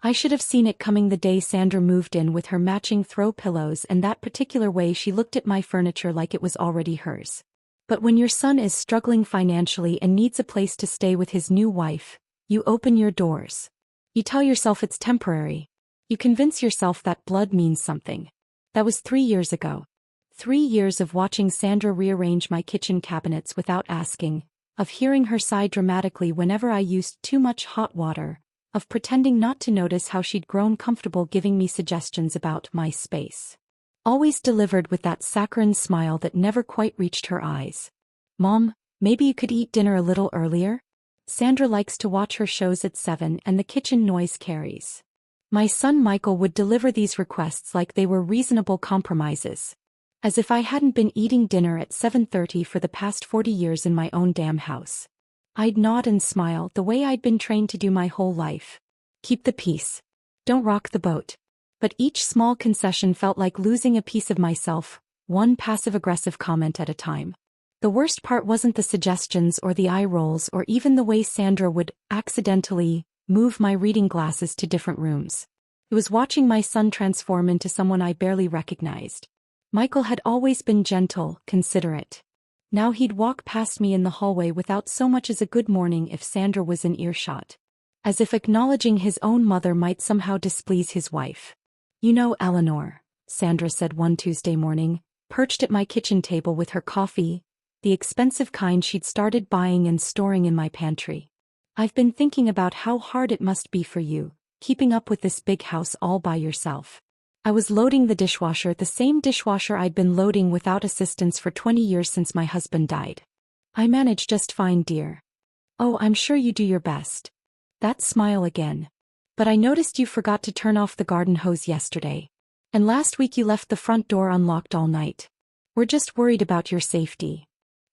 I should have seen it coming the day Sandra moved in with her matching throw pillows and that particular way she looked at my furniture like it was already hers. But when your son is struggling financially and needs a place to stay with his new wife, you open your doors. You tell yourself it's temporary. You convince yourself that blood means something. That was 3 years ago. 3 years of watching Sandra rearrange my kitchen cabinets without asking, of hearing her sigh dramatically whenever I used too much hot water, of pretending not to notice how she'd grown comfortable giving me suggestions about my space. Always delivered with that saccharine smile that never quite reached her eyes. Mom, maybe you could eat dinner a little earlier? Sandra likes to watch her shows at 7 and the kitchen noise carries. My son Michael would deliver these requests like they were reasonable compromises. As if I hadn't been eating dinner at 7:30 for the past 40 years in my own damn house. I'd nod and smile the way I'd been trained to do my whole life. Keep the peace. Don't rock the boat. But each small concession felt like losing a piece of myself, one passive-aggressive comment at a time. The worst part wasn't the suggestions or the eye rolls or even the way Sandra would accidentally move my reading glasses to different rooms. It was watching my son transform into someone I barely recognized. Michael had always been gentle, considerate. Now he'd walk past me in the hallway without so much as a good morning if Sandra was in earshot. As if acknowledging his own mother might somehow displease his wife. You know, Eleanor, Sandra said one Tuesday morning, perched at my kitchen table with her coffee, the expensive kind she'd started buying and storing in my pantry. I've been thinking about how hard it must be for you, keeping up with this big house all by yourself. I was loading the dishwasher, the same dishwasher I'd been loading without assistance for 20 years since my husband died. I manage just fine, dear. Oh, I'm sure you do your best. That smile again. But I noticed you forgot to turn off the garden hose yesterday. And last week you left the front door unlocked all night. We're just worried about your safety.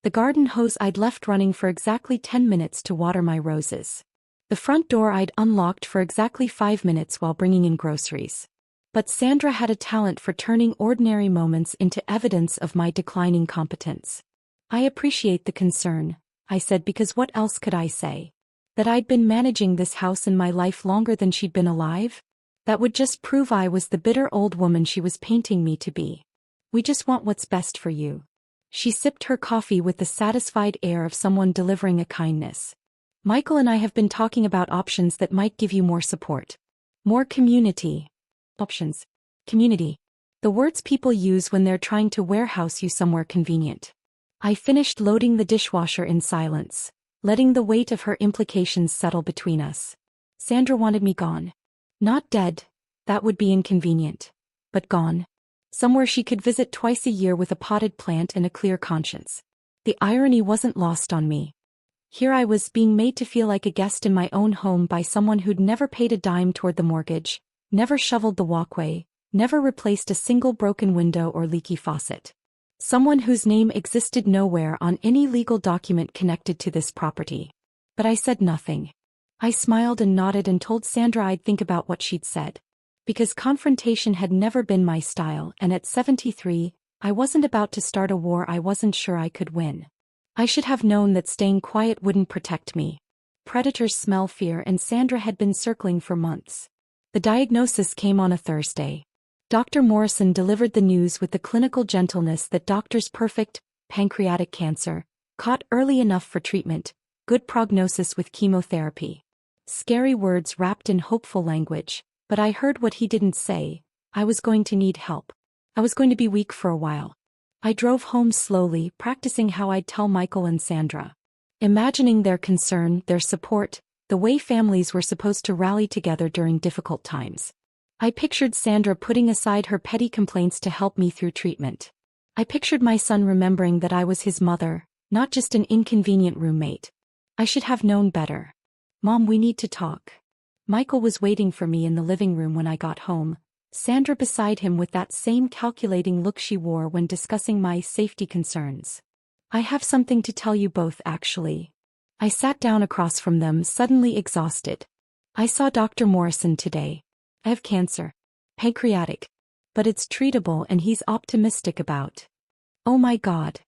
The garden hose I'd left running for exactly 10 minutes to water my roses. The front door I'd unlocked for exactly 5 minutes while bringing in groceries. But Sandra had a talent for turning ordinary moments into evidence of my declining competence. I appreciate the concern, I said, because what else could I say? That I'd been managing this house in my life longer than she'd been alive? That would just prove I was the bitter old woman she was painting me to be. We just want what's best for you. She sipped her coffee with the satisfied air of someone delivering a kindness. Michael and I have been talking about options that might give you more support. More community. Options. Community. The words people use when they're trying to warehouse you somewhere convenient. I finished loading the dishwasher in silence, letting the weight of her implications settle between us. Sandra wanted me gone. Not dead, that would be inconvenient. But gone. Somewhere she could visit twice a year with a potted plant and a clear conscience. The irony wasn't lost on me. Here I was being made to feel like a guest in my own home by someone who'd never paid a dime toward the mortgage, never shoveled the walkway, never replaced a single broken window or leaky faucet. Someone whose name existed nowhere on any legal document connected to this property. But I said nothing. I smiled and nodded and told Sandra I'd think about what she'd said. Because confrontation had never been my style, and at 73, I wasn't about to start a war I wasn't sure I could win. I should have known that staying quiet wouldn't protect me. Predators smell fear, and Sandra had been circling for months. The diagnosis came on a Thursday. Dr. Morrison delivered the news with the clinical gentleness that doctors perfect: pancreatic cancer, caught early enough for treatment, good prognosis with chemotherapy. Scary words wrapped in hopeful language, but I heard what he didn't say: I was going to need help. I was going to be weak for a while. I drove home slowly, practicing how I'd tell Michael and Sandra. Imagining their concern, their support, the way families were supposed to rally together during difficult times. I pictured Sandra putting aside her petty complaints to help me through treatment. I pictured my son remembering that I was his mother, not just an inconvenient roommate. I should have known better. Mom, we need to talk. Michael was waiting for me in the living room when I got home, Sandra beside him with that same calculating look she wore when discussing my safety concerns. I have something to tell you both, actually. I sat down across from them, suddenly exhausted. I saw Dr. Morrison today. I have cancer. Pancreatic. But it's treatable and he's optimistic about. Oh my God.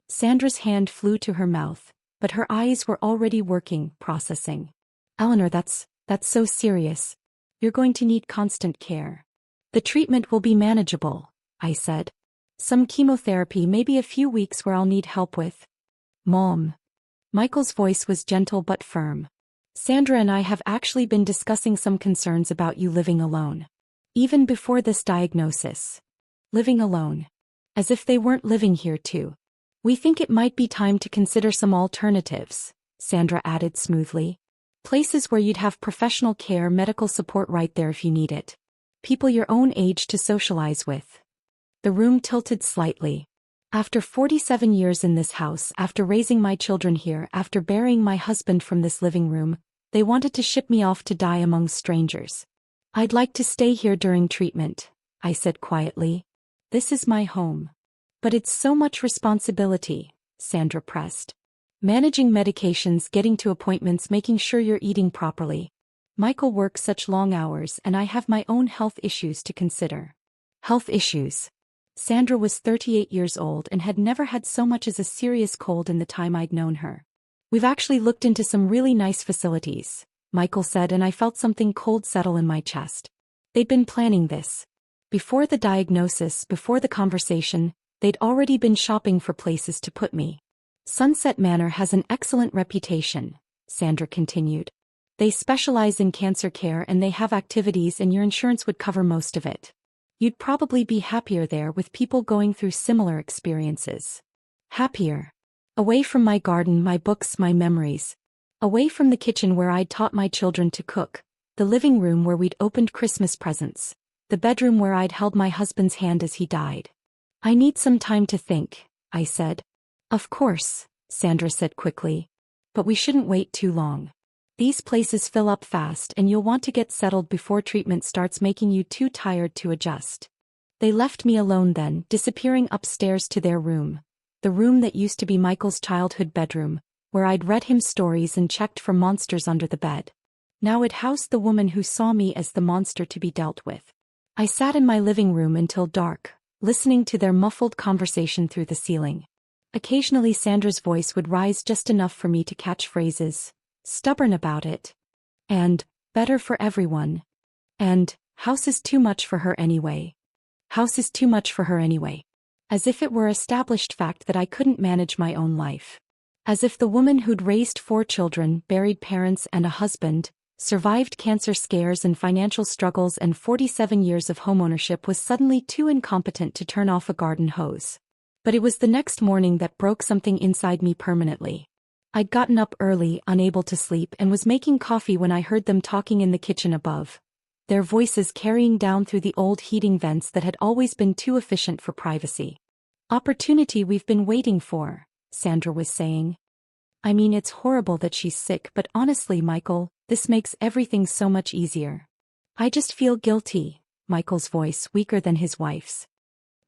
Sandra's hand flew to her mouth, but her eyes were already working, processing. Eleanor, that's so serious. You're going to need constant care. The treatment will be manageable, I said. Some chemotherapy, maybe a few weeks where I'll need help with. Mom. Michael's voice was gentle but firm. Sandra and I have actually been discussing some concerns about you living alone. Even before this diagnosis. Living alone. As if they weren't living here too. We think it might be time to consider some alternatives, Sandra added smoothly. Places where you'd have professional care, medical support right there if you need it. People your own age to socialize with. The room tilted slightly. After 47 years in this house, after raising my children here, after burying my husband from this living room, they wanted to ship me off to die among strangers. I'd like to stay here during treatment, I said quietly. This is my home. But it's so much responsibility, Sandra pressed. Managing medications, getting to appointments, making sure you're eating properly. Michael works such long hours and I have my own health issues to consider. Health issues. Sandra was 38 years old and had never had so much as a serious cold in the time I'd known her. We've actually looked into some really nice facilities, Michael said, and I felt something cold settle in my chest. They'd been planning this. Before the diagnosis, before the conversation, they'd already been shopping for places to put me. Sunset Manor has an excellent reputation, Sandra continued. They specialize in cancer care and they have activities and your insurance would cover most of it. You'd probably be happier there with people going through similar experiences. Happier. Away from my garden, my books, my memories. Away from the kitchen where I'd taught my children to cook, the living room where we'd opened Christmas presents, the bedroom where I'd held my husband's hand as he died. I need some time to think, I said. Of course, Sandra said quickly. But we shouldn't wait too long. These places fill up fast and you'll want to get settled before treatment starts making you too tired to adjust. They left me alone then, disappearing upstairs to their room. The room that used to be Michael's childhood bedroom, where I'd read him stories and checked for monsters under the bed. Now it housed the woman who saw me as the monster to be dealt with. I sat in my living room until dark, listening to their muffled conversation through the ceiling. Occasionally Sandra's voice would rise just enough for me to catch phrases. Stubborn about it. And, better for everyone. And, house is too much for her anyway. House is too much for her anyway. As if it were established fact that I couldn't manage my own life. As if the woman who'd raised 4 children, buried parents and a husband, survived cancer scares and financial struggles and 47 years of homeownership was suddenly too incompetent to turn off a garden hose. But it was the next morning that broke something inside me permanently. I'd gotten up early, unable to sleep, and was making coffee when I heard them talking in the kitchen above. Their voices carrying down through the old heating vents that had always been too efficient for privacy. Opportunity we've been waiting for, Sandra was saying. I mean, it's horrible that she's sick, but honestly, Michael, this makes everything so much easier. I just feel guilty, Michael's voice weaker than his wife's.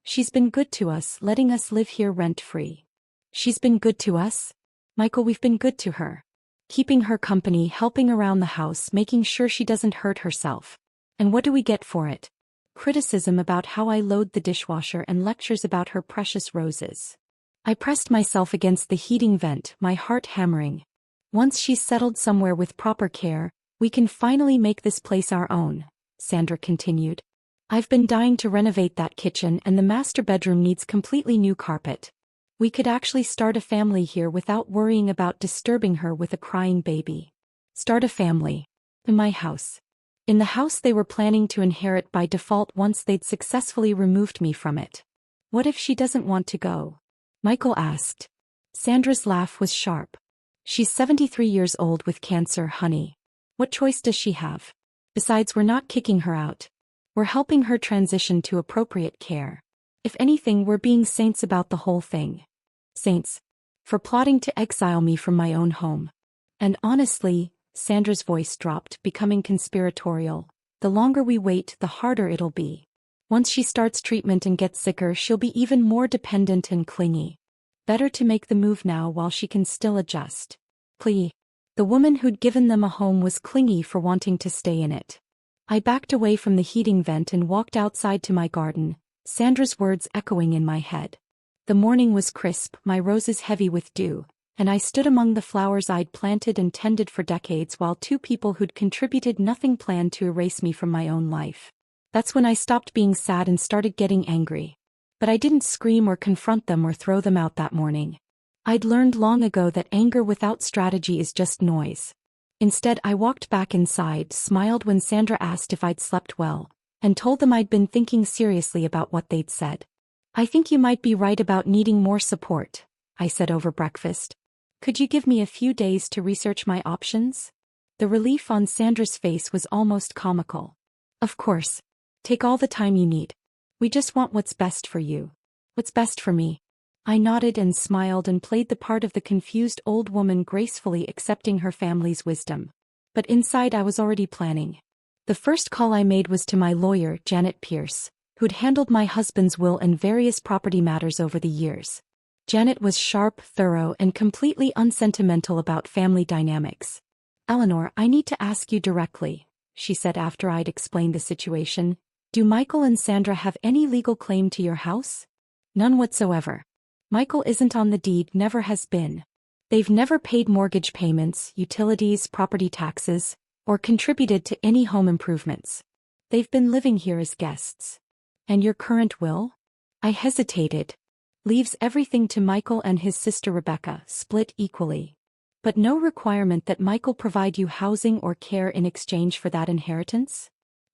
She's been good to us, letting us live here rent-free. She's been good to us? Michael, we've been good to her. Keeping her company, helping around the house, making sure she doesn't hurt herself. And what do we get for it? Criticism about how I load the dishwasher and lectures about her precious roses. I pressed myself against the heating vent, my heart hammering. Once she's settled somewhere with proper care, we can finally make this place our own, Sandra continued. I've been dying to renovate that kitchen and the master bedroom needs completely new carpet. We could actually start a family here without worrying about disturbing her with a crying baby. Start a family. In my house. In the house they were planning to inherit by default once they'd successfully removed me from it. What if she doesn't want to go? Michael asked. Sandra's laugh was sharp. She's 73 years old with cancer, honey. What choice does she have? Besides, we're not kicking her out. We're helping her transition to appropriate care. If anything, we're being saints about the whole thing. Saints. For plotting to exile me from my own home. And honestly, Sandra's voice dropped, becoming conspiratorial. The longer we wait, the harder it'll be. Once she starts treatment and gets sicker, she'll be even more dependent and clingy. Better to make the move now while she can still adjust. Plea. The woman who'd given them a home was clingy for wanting to stay in it. I backed away from the heating vent and walked outside to my garden, Sandra's words echoing in my head. The morning was crisp, my roses heavy with dew, and I stood among the flowers I'd planted and tended for decades while two people who'd contributed nothing planned to erase me from my own life. That's when I stopped being sad and started getting angry. But I didn't scream or confront them or throw them out that morning. I'd learned long ago that anger without strategy is just noise. Instead, I walked back inside, smiled when Sandra asked if I'd slept well, and told them I'd been thinking seriously about what they'd said. "I think you might be right about needing more support," I said over breakfast. "Could you give me a few days to research my options?" The relief on Sandra's face was almost comical. "Of course. Take all the time you need. We just want what's best for you." "What's best for me?" I nodded and smiled and played the part of the confused old woman, gracefully accepting her family's wisdom. But inside I was already planning. The first call I made was to my lawyer, Janet Pierce, who'd handled my husband's will and various property matters over the years. Janet was sharp, thorough, and completely unsentimental about family dynamics. "Eleanor, I need to ask you directly," she said after I'd explained the situation. "Do Michael and Sandra have any legal claim to your house?" "None whatsoever. Michael isn't on the deed, never has been. They've never paid mortgage payments, utilities, property taxes, or contributed to any home improvements. They've been living here as guests." "And your current will?" I hesitated. "Leaves everything to Michael and his sister Rebecca, split equally. But no requirement that Michael provide you housing or care in exchange for that inheritance?"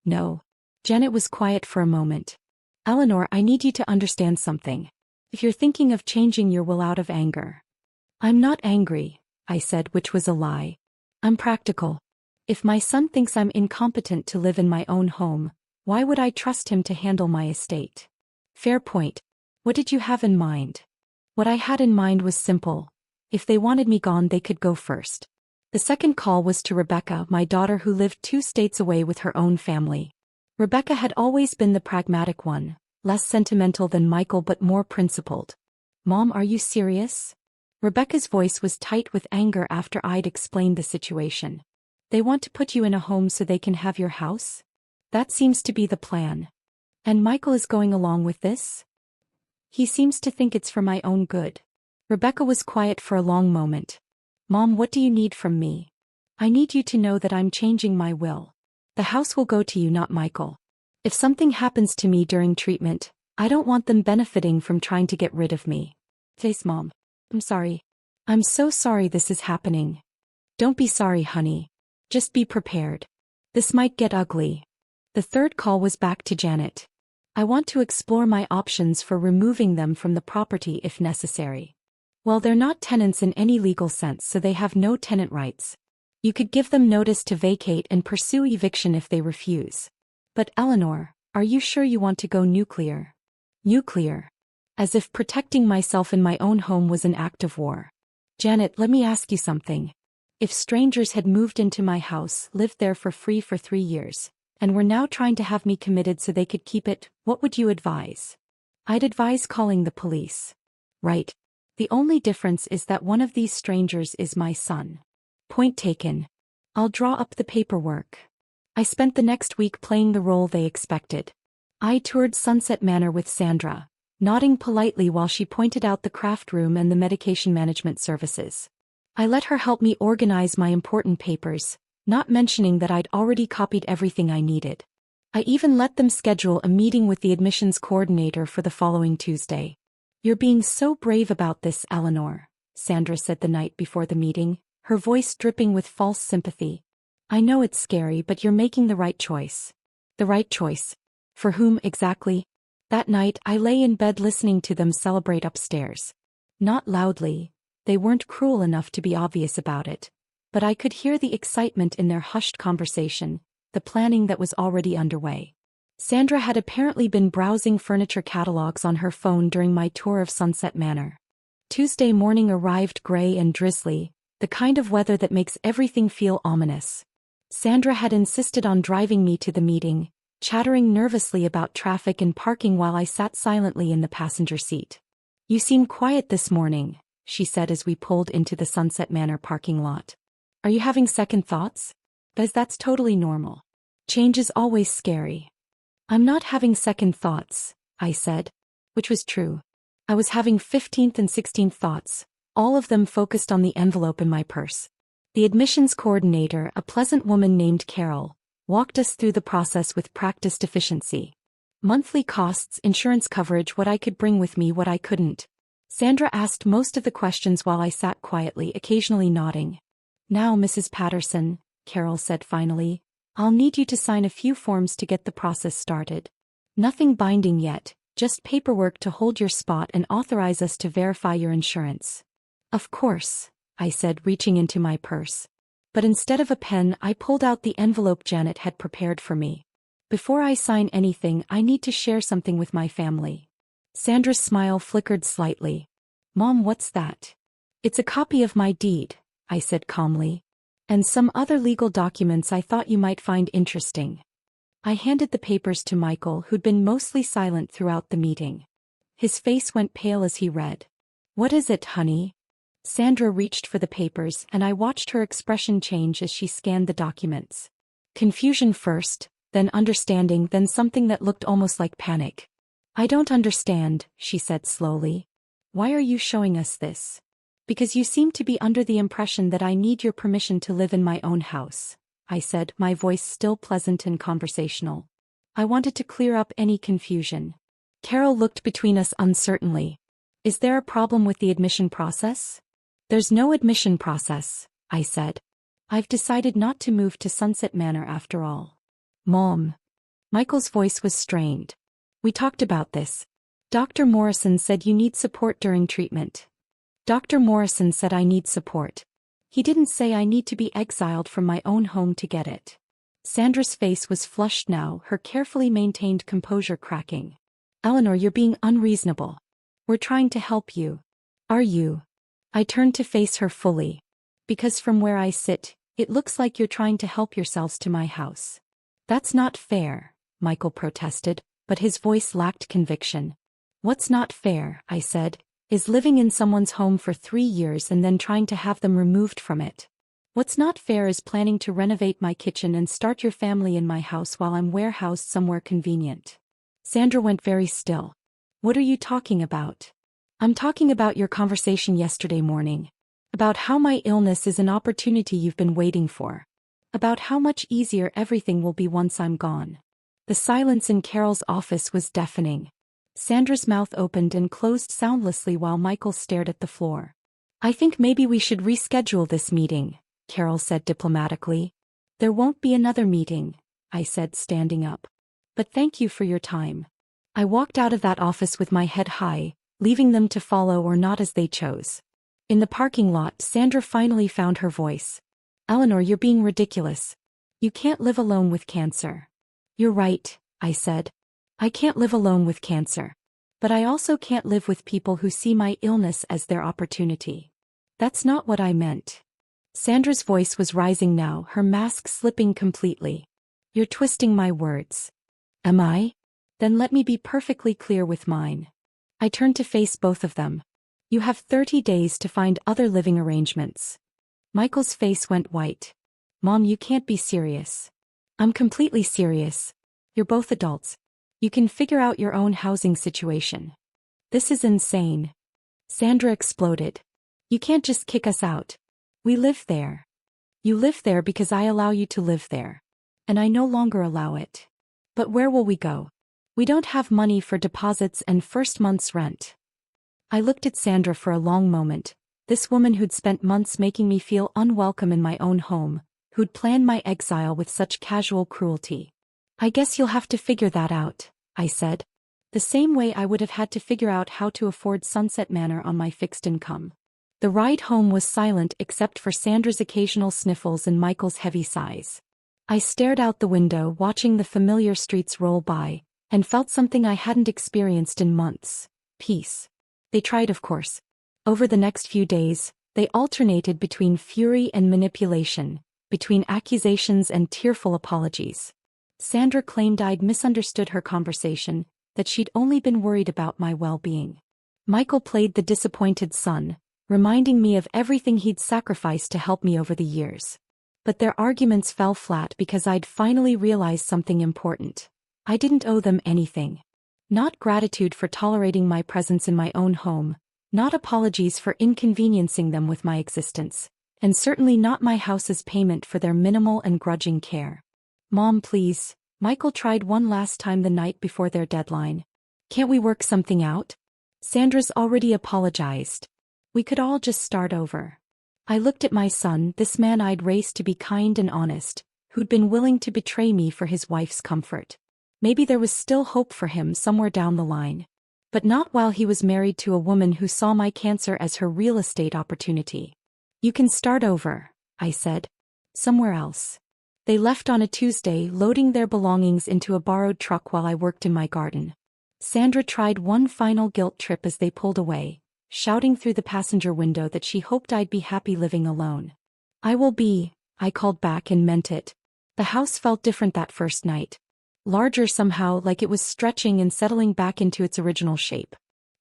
"No." Janet was quiet for a moment. "Eleanor, I need you to understand something. If you're thinking of changing your will out of anger—" "I'm not angry," I said, which was a lie. "I'm practical. If my son thinks I'm incompetent to live in my own home, why would I trust him to handle my estate?" "Fair point. What did you have in mind?" "What I had in mind was simple. If they wanted me gone, they could go first." The second call was to Rebecca, my daughter, who lived 2 states away with her own family. Rebecca had always been the pragmatic one, less sentimental than Michael but more principled. "Mom, are you serious?" Rebecca's voice was tight with anger after I'd explained the situation. "They want to put you in a home so they can have your house? That seems to be the plan. And Michael is going along with this? He seems to think it's for my own good." Rebecca was quiet for a long moment. "Mom, what do you need from me?" "I need you to know that I'm changing my will. The house will go to you, not Michael. If something happens to me during treatment, I don't want them benefiting from trying to get rid of me." "Please, Mom. I'm sorry. I'm so sorry this is happening." "Don't be sorry, honey. Just be prepared. This might get ugly." The third call was back to Janet. "I want to explore my options for removing them from the property if necessary." "Well, they're not tenants in any legal sense, so they have no tenant rights. You could give them notice to vacate and pursue eviction if they refuse." "But Eleanor, are you sure you want to go nuclear?" "Nuclear? As if protecting myself in my own home was an act of war." "Janet, let me ask you something. If strangers had moved into my house, lived there for free for 3 years, and were now trying to have me committed so they could keep it, what would you advise?" "I'd advise calling the police." "Right. The only difference is that one of these strangers is my son." "Point taken. I'll draw up the paperwork." I spent the next week playing the role they expected. I toured Sunset Manor with Sandra, nodding politely while she pointed out the craft room and the medication management services. I let her help me organize my important papers, not mentioning that I'd already copied everything I needed. I even let them schedule a meeting with the admissions coordinator for the following Tuesday. "You're being so brave about this, Eleanor," Sandra said the night before the meeting, her voice dripping with false sympathy. "I know it's scary, but you're making the right choice." "The right choice? For whom exactly?" That night I lay in bed listening to them celebrate upstairs. Not loudly. They weren't cruel enough to be obvious about it. But I could hear the excitement in their hushed conversation, the planning that was already underway. Sandra had apparently been browsing furniture catalogs on her phone during my tour of Sunset Manor. Tuesday morning arrived gray and drizzly, the kind of weather that makes everything feel ominous. Sandra had insisted on driving me to the meeting, chattering nervously about traffic and parking while I sat silently in the passenger seat. "You seem quiet this morning," she said as we pulled into the Sunset Manor parking lot. "Are you having second thoughts?" "Because that's totally normal. Change is always scary." "I'm not having second thoughts," I said. Which was true. I was having 15th and 16th thoughts, all of them focused on the envelope in my purse. The admissions coordinator, a pleasant woman named Carol, walked us through the process with practiced efficiency. Monthly costs, insurance coverage, what I could bring with me, what I couldn't. Sandra asked most of the questions while I sat quietly, occasionally nodding. Now, Mrs. Patterson, Carol said finally, I'll need you to sign a few forms to get the process started. Nothing binding yet, just paperwork to hold your spot and authorize us to verify your insurance. Of course, I said, reaching into my purse. But instead of a pen, I pulled out the envelope Janet had prepared for me. Before I sign anything, I need to share something with my family. Sandra's smile flickered slightly. Mom, what's that? It's a copy of my deed, I said calmly. And some other legal documents I thought you might find interesting. I handed the papers to Michael, who'd been mostly silent throughout the meeting. His face went pale as he read. What is it, honey? Sandra reached for the papers, and I watched her expression change as she scanned the documents. Confusion first, then understanding, then something that looked almost like panic. I don't understand, she said slowly. Why are you showing us this? Because you seem to be under the impression that I need your permission to live in my own house, I said, my voice still pleasant and conversational. I wanted to clear up any confusion. Carol looked between us uncertainly. Is there a problem with the admission process? There's no admission process, I said. I've decided not to move to Sunset Manor after all. Mom. Michael's voice was strained. We talked about this. Dr. Morrison said you need support during treatment. Dr. Morrison said I need support. He didn't say I need to be exiled from my own home to get it. Sandra's face was flushed now, her carefully maintained composure cracking. Eleanor, you're being unreasonable. We're trying to help you. Are you? I turned to face her fully. Because from where I sit, it looks like you're trying to help yourselves to my house. That's not fair, Michael protested, but his voice lacked conviction. What's not fair, I said, is living in someone's home for 3 years and then trying to have them removed from it. What's not fair is planning to renovate my kitchen and start your family in my house while I'm warehoused somewhere convenient. Sandra went very still. What are you talking about? I'm talking about your conversation yesterday morning. About how my illness is an opportunity you've been waiting for. About how much easier everything will be once I'm gone. The silence in Carol's office was deafening. Sandra's mouth opened and closed soundlessly while Michael stared at the floor. I think maybe we should reschedule this meeting, Carol said diplomatically. There won't be another meeting, I said, standing up. But thank you for your time. I walked out of that office with my head high, leaving them to follow or not as they chose. In the parking lot, Sandra finally found her voice. Eleanor, you're being ridiculous. You can't live alone with cancer. You're right, I said. I can't live alone with cancer. But I also can't live with people who see my illness as their opportunity. That's not what I meant. Sandra's voice was rising now, her mask slipping completely. You're twisting my words. Am I? Then let me be perfectly clear with mine. I turned to face both of them. You have 30 days to find other living arrangements. Michael's face went white. Mom, you can't be serious. I'm completely serious. You're both adults. You can figure out your own housing situation. This is insane. Sandra exploded. You can't just kick us out. We live there. You live there because I allow you to live there. And I no longer allow it. But where will we go? We don't have money for deposits and first month's rent. I looked at Sandra for a long moment, this woman who'd spent months making me feel unwelcome in my own home, who'd planned my exile with such casual cruelty. I guess you'll have to figure that out, I said. The same way I would have had to figure out how to afford Sunset Manor on my fixed income. The ride home was silent except for Sandra's occasional sniffles and Michael's heavy sighs. I stared out the window, watching the familiar streets roll by, and felt something I hadn't experienced in months. Peace. They tried, of course. Over the next few days, they alternated between fury and manipulation, between accusations and tearful apologies. Sandra claimed I'd misunderstood her conversation, that she'd only been worried about my well-being. Michael played the disappointed son, reminding me of everything he'd sacrificed to help me over the years. But their arguments fell flat because I'd finally realized something important. I didn't owe them anything. Not gratitude for tolerating my presence in my own home, Not apologies for inconveniencing them with my existence, and certainly not my house's payment for their minimal and grudging care. Mom, please, Michael tried one last time the night before their deadline. Can't we work something out? Sandra's already apologized. We could all just start over. I looked at my son, this man I'd raised to be kind and honest, who'd been willing to betray me for his wife's comfort. Maybe there was still hope for him somewhere down the line. But not while he was married to a woman who saw my cancer as her real estate opportunity. You can start over, I said. Somewhere else. They left on a Tuesday, loading their belongings into a borrowed truck while I worked in my garden. Sandra tried one final guilt trip as they pulled away, shouting through the passenger window that she hoped I'd be happy living alone. I will be, I called back and meant it. The house felt different that first night. Larger somehow, like it was stretching and settling back into its original shape.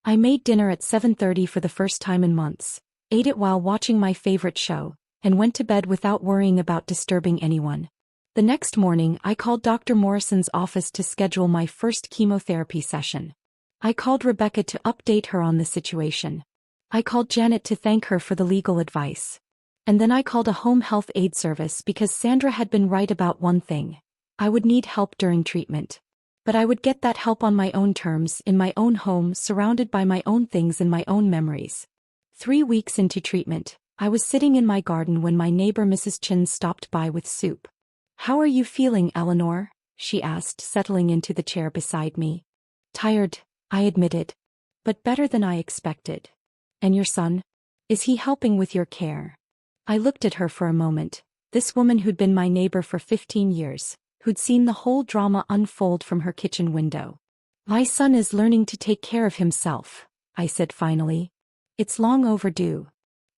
I made dinner at 7:30 for the first time in months, ate it while watching my favorite show, and went to bed without worrying about disturbing anyone. The next morning, I called Dr. Morrison's office to schedule my first chemotherapy session. I called Rebecca to update her on the situation. I called Janet to thank her for the legal advice. And then I called a home health aid service because Sandra had been right about one thing. I would need help during treatment. But I would get that help on my own terms, in my own home, surrounded by my own things and my own memories. 3 weeks into treatment, I was sitting in my garden when my neighbor Mrs. Chin stopped by with soup. "How are you feeling, Eleanor?" she asked, settling into the chair beside me. "Tired," I admitted. "But better than I expected. And your son? Is he helping with your care?" I looked at her for a moment, this woman who'd been my neighbor for 15 years. Who'd seen the whole drama unfold from her kitchen window. "My son is learning to take care of himself," I said finally. "It's long overdue."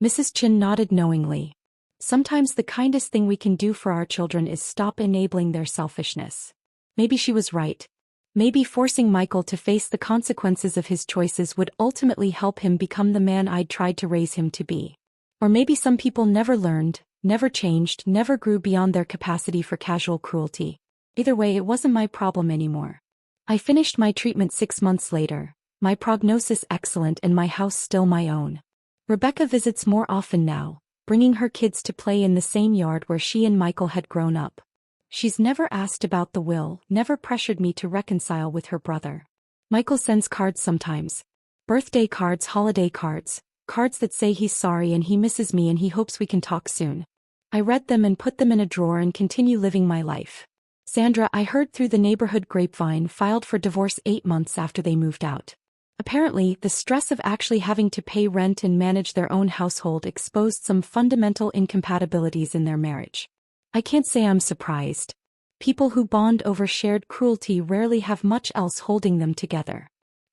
Mrs. Chin nodded knowingly. Sometimes the kindest thing we can do for our children is stop enabling their selfishness. Maybe she was right. Maybe forcing Michael to face the consequences of his choices would ultimately help him become the man I'd tried to raise him to be. Or maybe some people never learned, never changed, never grew beyond their capacity for casual cruelty. Either way, it wasn't my problem anymore. I finished my treatment 6 months later, my prognosis excellent and my house still my own. Rebecca visits more often now, bringing her kids to play in the same yard where she and Michael had grown up. She's never asked about the will, never pressured me to reconcile with her brother. Michael sends cards sometimes. Birthday cards, holiday cards, cards that say he's sorry and he misses me and he hopes we can talk soon. I read them and put them in a drawer and continue living my life. Sandra, I heard through the neighborhood grapevine, filed for divorce 8 months after they moved out. Apparently, the stress of actually having to pay rent and manage their own household exposed some fundamental incompatibilities in their marriage. I can't say I'm surprised. People who bond over shared cruelty rarely have much else holding them together.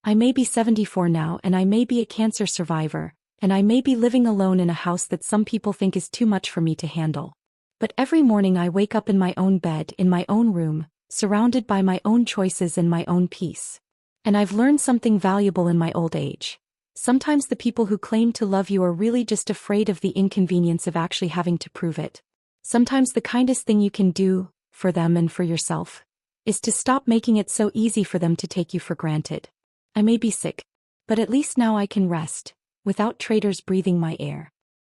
I may be 74 now and I may be a cancer survivor, and I may be living alone in a house that some people think is too much for me to handle. But every morning I wake up in my own bed, in my own room, surrounded by my own choices and my own peace. And I've learned something valuable in my old age. Sometimes the people who claim to love you are really just afraid of the inconvenience of actually having to prove it. Sometimes the kindest thing you can do, for them and for yourself, is to stop making it so easy for them to take you for granted. I may be sick, but at least now I can rest, without traitors breathing my air.